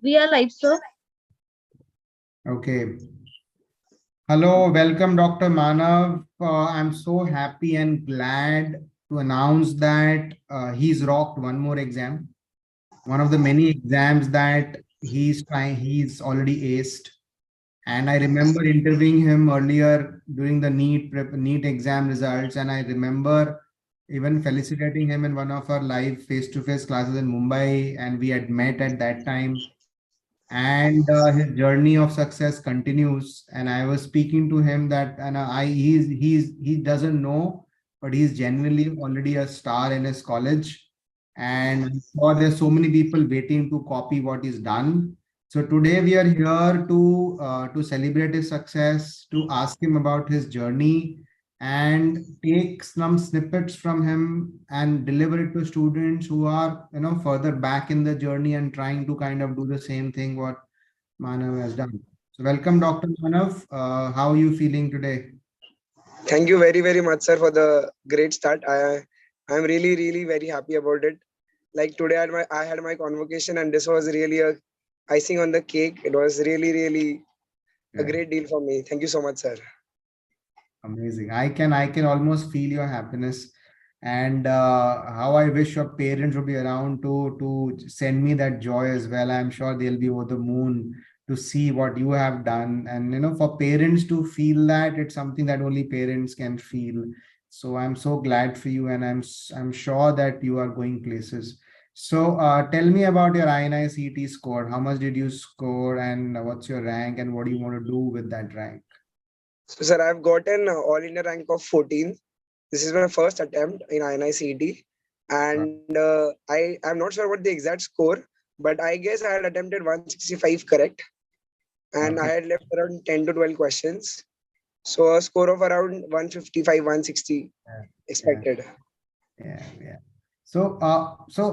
We are live, sir. Okay. Hello, welcome, Dr. Manav. I'm so happy and glad to announce that he's rocked one more exam. One of the many exams that he's already aced. And I remember interviewing him earlier during the NEET exam results. And I remember even felicitating him in one of our live face-to-face classes in Mumbai. And we had met at that time. And his journey of success continues. And I was speaking to him that, and he doesn't know, but he's genuinely already a star in his college. And I'm sure there's so many people waiting to copy what he's done. So today we are here to celebrate his success, to ask him about his journey, and take some snippets from him and deliver it to students who are further back in the journey and trying to kind of do the same thing what Manav has done. So welcome, Dr. Manav. How are you feeling today? Thank you very, very much, sir, for the great start. I'm really, really very happy about it. Like today, I had my convocation, and this was really a icing on the cake. It was really, really a great deal for me. Thank you so much, sir. Amazing. I can almost feel your happiness, and how I wish your parents would be around to send me that joy as well. I'm sure they'll be over the moon to see what you have done, and for parents to feel that, it's something that only parents can feel. So I'm so glad for you, and I'm sure that you are going places. So tell me about your INICET score. How much did you score, and what's your rank, and what do you want to do with that rank? So, sir, I've gotten all India rank of 14. This is my first attempt in INICET, and I'm not sure what the exact score, but I guess I had attempted 165 correct, and I had left around 10 to 12 questions. So a score of around 155, 160 expected. Yeah. So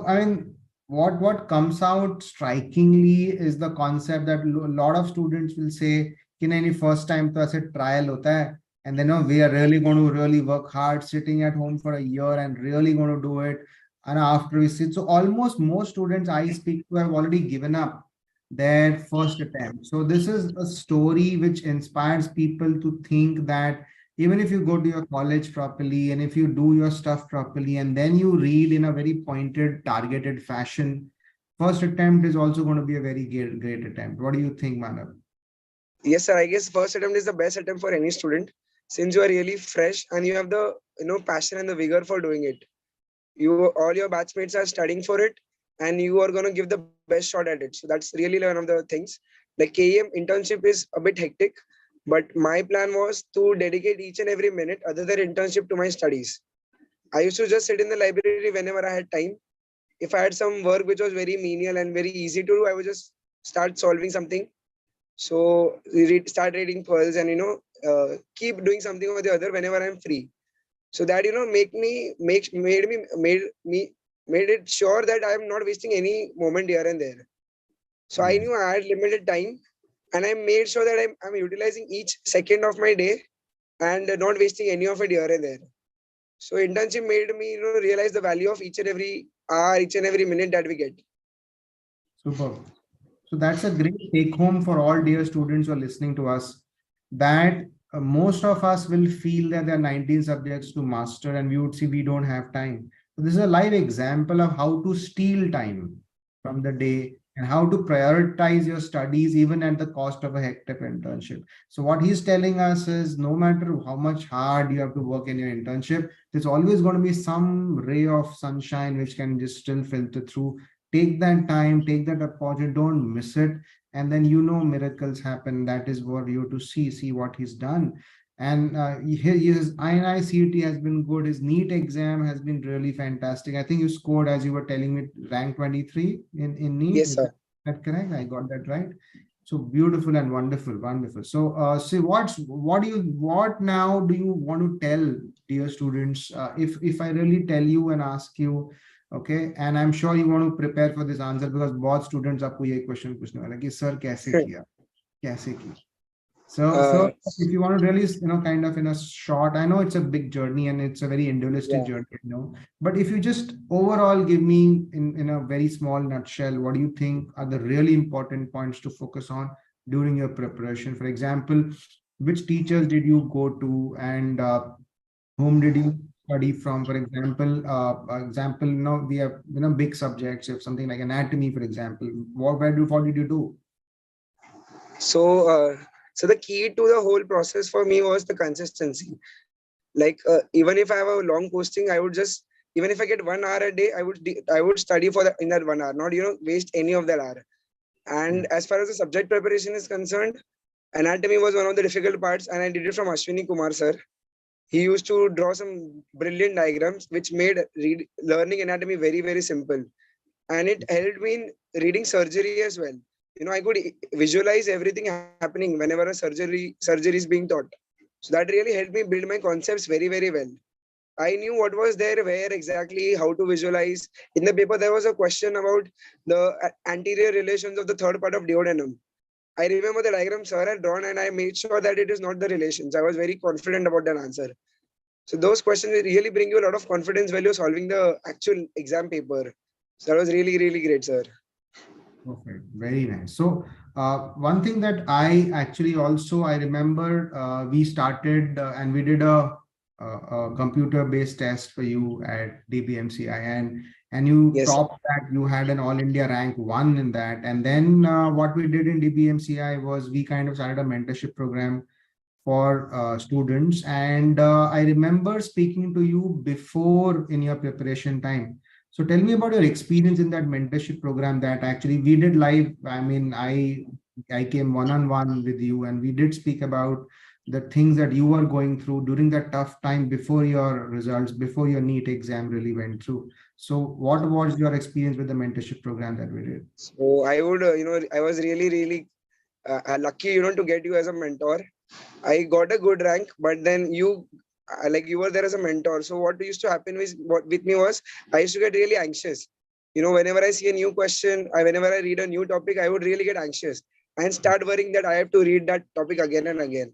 I mean, what comes out strikingly is the concept that a lot of students will say, "Ki nahi, first time to aise trial hota hai, and then we are really going to really work hard, sitting at home for a year and really going to do it." And after we sit, so almost most students I speak to have already given up their first attempt. So this is a story which inspires people to think that even if you go to your college properly and if you do your stuff properly and then you read in a very pointed, targeted fashion, first attempt is also going to be a very great attempt. What do you think, Manav? Yes, sir. I guess first attempt is the best attempt for any student since you are really fresh and you have the passion and the vigor for doing it. All your batchmates are studying for it and you are going to give the best shot at it. So that's really one of the things. Like KEM internship is a bit hectic, but my plan was to dedicate each and every minute other than internship to my studies. I used to just sit in the library whenever I had time. If I had some work which was very menial and very easy to do, I would just start solving something. So start reading pearls and keep doing something or the other whenever I'm free. So that made it sure that I am not wasting any moment here and there. So I knew I had limited time, and I made sure that I'm utilizing each second of my day and not wasting any of it here and there. So internship made me realize the value of each and every hour, each and every minute that we get. Super. So that's a great take home for all dear students who are listening to us, that most of us will feel that there are 19 subjects to master and we would see we don't have time. So this is a live example of how to steal time from the day and how to prioritize your studies even at the cost of a hectic internship. So what he's telling us is no matter how much hard you have to work in your internship, there's always going to be some ray of sunshine which can just still filter through. Take that time, take that opportunity, don't miss it. And then miracles happen. That is what you have to see what he's done. And his INICET has been good. His NEET exam has been really fantastic. I think you scored, as you were telling me, rank 23 in NEET. Yes, sir. Is that correct? I got that right. So beautiful and wonderful. So, what now do you want to tell dear students? If I really tell you and ask you, okay, and I'm sure you want to prepare for this answer because both students आपको ये question पूछने वाला कि sir कैसे किया, कैसे की. So Uh, if you want to really, kind of in a short, I know it's a big journey and it's a very individualistic yeah. journey, but if you just overall give me in a very small nutshell, what do you think are the really important points to focus on during your preparation? For example, which teachers did you go to, and whom did you study from? For example, we have, big subjects, if something like anatomy, for example, what did you do? So, so the key to the whole process for me was the consistency. Like, even if I have a long posting, I would just, even if I get 1 hour a day, I would study for in that 1 hour, not waste any of that hour. Yeah. And as far as the subject preparation is concerned, anatomy was one of the difficult parts, and I did it from Ashwini Kumar sir. He used to draw some brilliant diagrams, which made learning anatomy very very simple, and it helped me in reading surgery as well. I could visualize everything happening whenever a surgery is being taught. So that really helped me build my concepts very very well. I knew what was there, where exactly, how to visualize. In the paper, there was a question about the anterior relations of the third part of duodenum. I remember the diagram sir had drawn, and I made sure that it is not the relations. I was very confident about that answer. So those questions will really bring you a lot of confidence while you're solving the actual exam paper. So that was really, really great, sir. Perfect. Very nice. So, one thing that I actually also I remember, we started and we did a computer-based test for you at DBMCI, and you Yes, sir. topped that. You had an All India rank 1 in that. And then what we did in DBMCI was we kind of started a mentorship program for students. And I remember speaking to you before in your preparation time. So tell me about your experience in that mentorship program that actually we did live. I mean, I came one-on-one with you, and we did speak about the things that you were going through during that tough time before your results, before your NEET exam really went through. So what was your experience with the mentorship program that we did? So I would, I was really, really lucky, to get you as a mentor. I got a good rank, but then you were there as a mentor. So what used to happen with me was I used to get really anxious. Whenever I see a new question, whenever I read a new topic, I would really get anxious and start worrying that I have to read that topic again and again.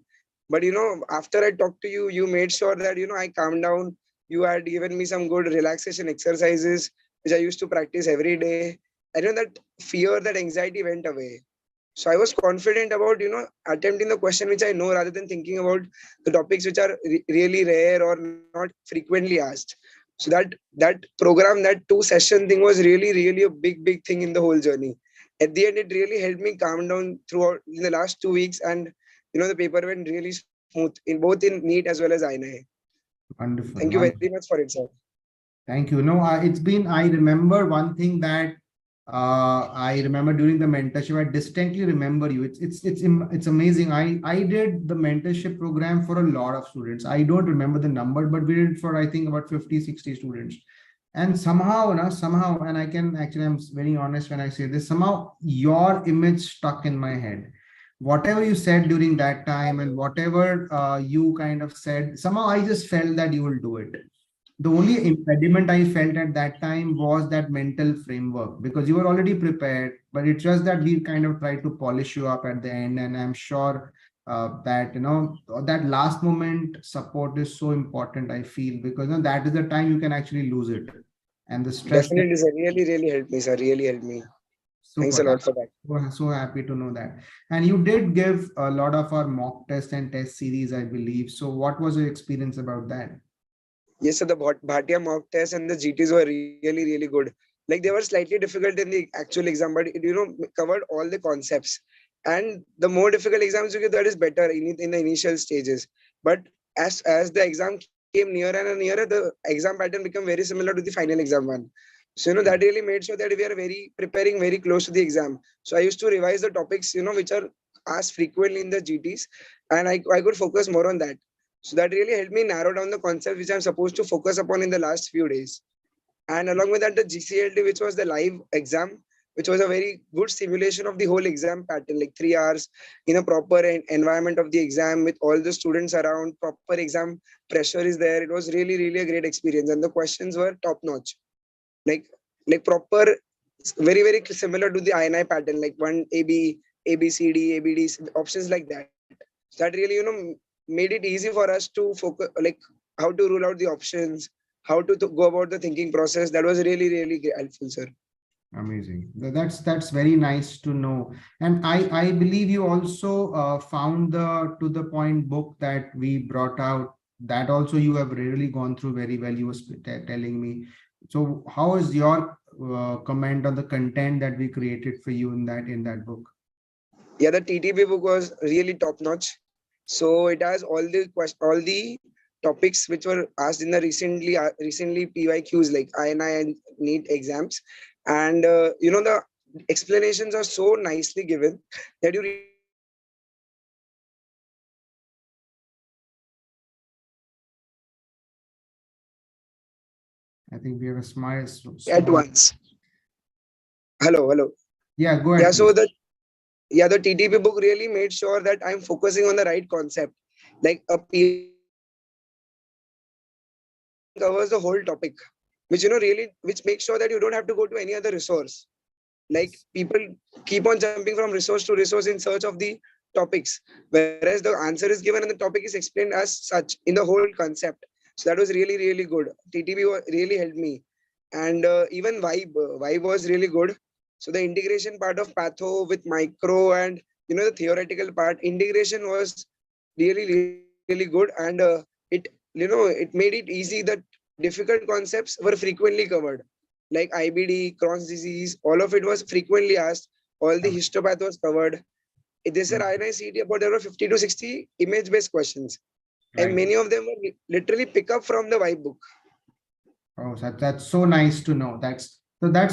But after I talked to you, you made sure that I calmed down. You had given me some good relaxation exercises, which I used to practice every day. I know that fear, that anxiety went away. So I was confident about attempting the question which I know, rather than thinking about the topics which are really rare or not frequently asked. So that program, that 2 session thing was really really a big thing in the whole journey. At the end, it really helped me calm down throughout in the last 2 weeks, and the paper went really smooth in both in NEET as well as INI. Thank Wonderful, you very wonderful. much for it, sir. Thank you. No, I remember one thing that I remember during the mentorship. I distinctly remember you. It's amazing. I did the mentorship program for a lot of students. I don't remember the number, but we did for I think about 50, 60 students. And somehow, and I can actually, I'm very honest when I say this, somehow your image stuck in my head. Whatever you said during that time and whatever you kind of said, somehow I just felt that you will do it. The only impediment I felt at that time was that mental framework, because you were already prepared, but it's just that we kind of tried to polish you up at the end. And I'm sure that, that last moment support is so important, I feel, because that is the time you can actually lose it. And the stress that Definitely, sir. Really, really helped me, sir. Really helped me. Thanks a super. lot for that. So happy to know that. And you did give a lot of our mock test and test series, I believe. So what was your experience about that? Yes, so the Bhatia mock test and the GTs were really, really good. Like they were slightly difficult in the actual exam, but it covered all the concepts. And the more difficult exams you get, that is better in the initial stages. But as the exam came nearer and nearer, the exam pattern became very similar to the final exam one. So that really made sure that we are very preparing very close to the exam. So I used to revise the topics which are asked frequently in the GTs, and I could focus more on that. So that really helped me narrow down the concept which I'm supposed to focus upon in the last few days. And along with that, the GCLD, which was the live exam, which was a very good simulation of the whole exam pattern, like 3 hours in a proper environment of the exam with all the students around, proper exam pressure is there. It was really, really a great experience. And the questions were top notch, like proper, very, very similar to the INI pattern, like one A, B, C, D, options like that. So that really, made it easy for us to focus, like how to rule out the options, how to go about the thinking process. That was really, really helpful, sir. Amazing. That's very nice to know. And I believe you also found the to the point book that we brought out. That also you have really gone through very well. You were telling me. So how is your comment on the content that we created for you in that book? Yeah, the TTP book was really top notch. So it has all the topics which were asked in the recently PYQs like INI and NEET exams, and the explanations are so nicely given that you I think we have a at small. once. Hello. Yeah, go Yeah, ahead, so please. the TTP book really made sure that I'm focusing on the right concept. Like a P covers the whole topic, which really which makes sure that you don't have to go to any other resource. Like Yes. people keep on jumping from resource to resource in search of the topics, whereas the answer is given and the topic is explained as such in the whole concept. So that was really, really good. TTP really helped me. And even vibe was really good. So the integration part of patho with micro and the theoretical part integration was really, really good. And it made it easy that difficult concepts were frequently covered, like IBD, Crohn's disease, all of it was frequently asked. All the histopath was covered. This year, Mm, INICET about there were 50 to 60 image-based questions, and right. many of them were literally pick up from the Vibe book. Oh, that's so nice to know. That's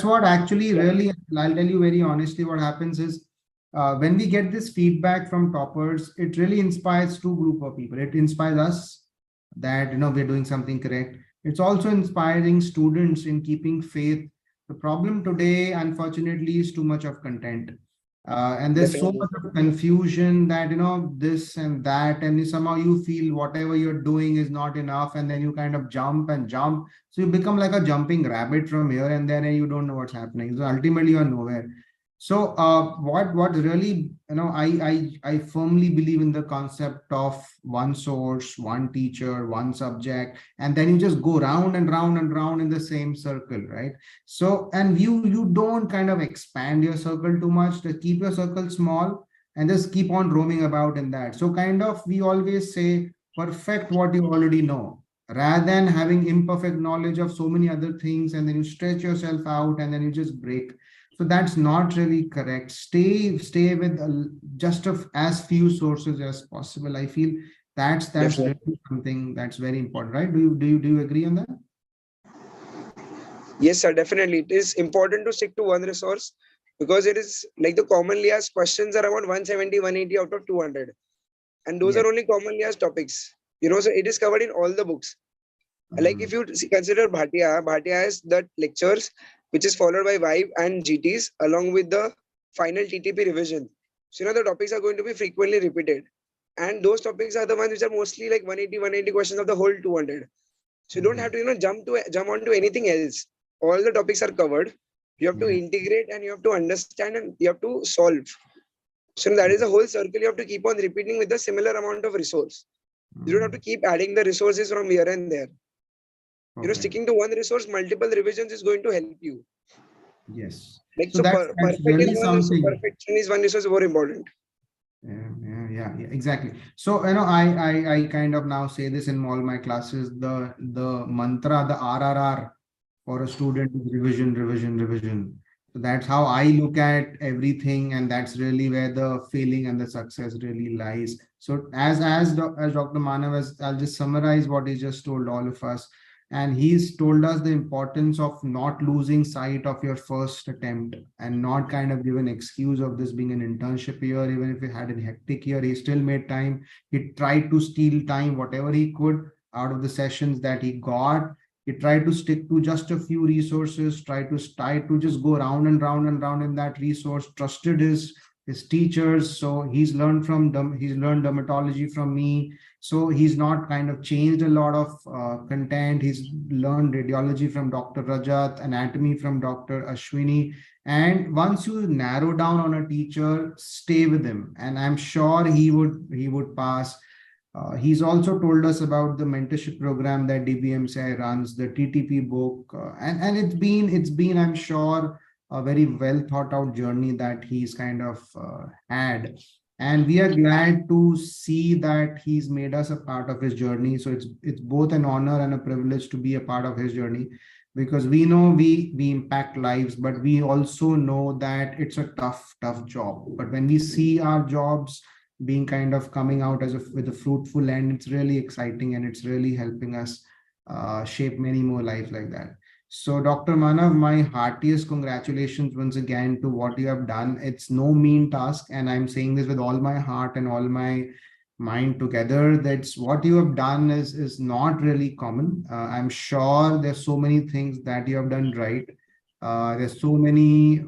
what actually Yeah, really, I'll tell you very honestly, what happens is when we get this feedback from toppers, it really inspires two group of people. It inspires us that we're doing something correct. It's also inspiring students in keeping faith. The problem today, unfortunately, is too much of content. And there's so definitely. much of confusion that this and that, and somehow you feel whatever you're doing is not enough, and then you kind of jump and jump, so you become like a jumping rabbit from here and there, and you don't know what's happening. So ultimately, you're nowhere. So, what really, I firmly believe in the concept of one source, one teacher, one subject, and then you just go round and round and round in the same circle, right? So, and you don't kind of expand your circle too much. To keep your circle small and just keep on roaming about in that. So, kind of, we always say, perfect what you already know rather than having imperfect knowledge of so many other things, and then you stretch yourself out and then you just break. So that's not really correct. Stay with just as few sources as possible. I feel that's Definitely. really something that's very important, right? Do you agree on that? Yes, sir, definitely. It is important to stick to one resource because it is like the commonly asked questions are about 170, 180 out of 200. And those Yes. are only commonly asked topics. So it is covered in all the books. Like if Mm, you consider Bhatia has the lectures, which is followed by Vibe and GTs along with the final TTP revision. So the topics are going to be frequently repeated. And those topics are the ones which are mostly like 180 questions of the whole 200. So you don't have mhm. to, jump onto anything else. All the topics are covered. You have to Yeah. integrate and you have to understand and you have to solve. So that is Yeah. a whole circle you have to keep on repeating with a similar amount of resource. You don't have to Mm, keep adding the resources from here and there. perfect. Sticking to one resource, multiple revisions is going to help you. Yes. Like So so, that's perfect is really one resource. something. Perfection is one resource more important. Yeah, exactly. So, I kind of now say this in all my classes, the mantra, the RRR for a student is revision, revision, revision. So that's how I look at everything, and that's really where the failing and the success really lies. So as Dr. Manav, as I'll just summarize what he just told all of us, and he's told us the importance of not losing sight of your first attempt and not kind of give an excuse of this being an internship year. Even if he had a hectic year, he still made time. He tried to steal time, whatever he could, out of the sessions that he got. He tried to stick to just a few resources, try to just go round and round and round in that resource, trusted his his teachers. So he's learned from them. He's learned dermatology from me. So he's not kind of changed a lot of content. He's learned radiology from Dr. Rajat, anatomy from Dr. Ashwini. And once you narrow down on a teacher, stay with him. And I'm sure he would pass. He's also told us about the mentorship program that DBMCI runs, the TTP book, and it's been I'm sure a very well thought out journey that he's kind of had, and we are glad to see that he's made us a part of his journey. So it's both an honor and a privilege to be a part of his journey, because we know we impact lives, but we also know that it's a tough job. But when we see our jobs being kind of coming out with a fruitful end, it's really exciting, and it's really helping us shape many more lives like that. So Dr. Manav, my heartiest congratulations once again to what you have done. It's no mean task, and I'm saying this with all my heart and all my mind together. That's what you have done is not really common. I'm sure there's so many things that you have done right. There's so many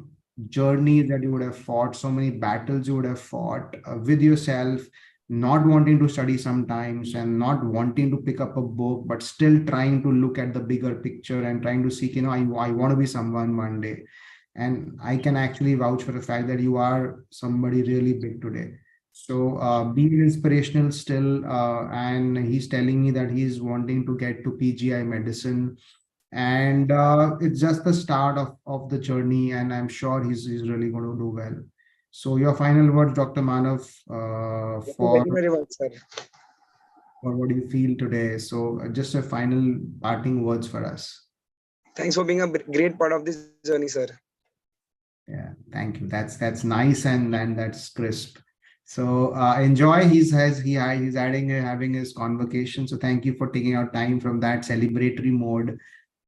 journeys that you would have fought, so many battles you would have fought with yourself, not wanting to study sometimes and not wanting to pick up a book, but still trying to look at the bigger picture and trying to seek, I want to be someone one day. And I can actually vouch for the fact that you are somebody really big today. So being inspirational still, and he's telling me that he's wanting to get to PGI medicine, and it's just the start of the journey, and I'm sure he's really going to do well. So your final words, Dr. Manav, Thank you very, very much, sir. for what you feel today. So just a final parting words for us. Thanks for being a great part of this journey, sir. Yeah, thank you. That's nice, and that's crisp. So enjoy. He's having his convocation. So thank you for taking out time from that celebratory mode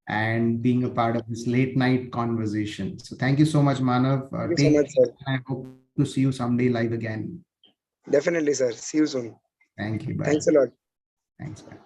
and being a part of this late night conversation. So thank you so much, Manav. Thank you so Take much, care. sir. I hope to see you someday live again. Definitely, sir. See you soon. Thank you. Bye. Thanks a lot. Thanks. Bye.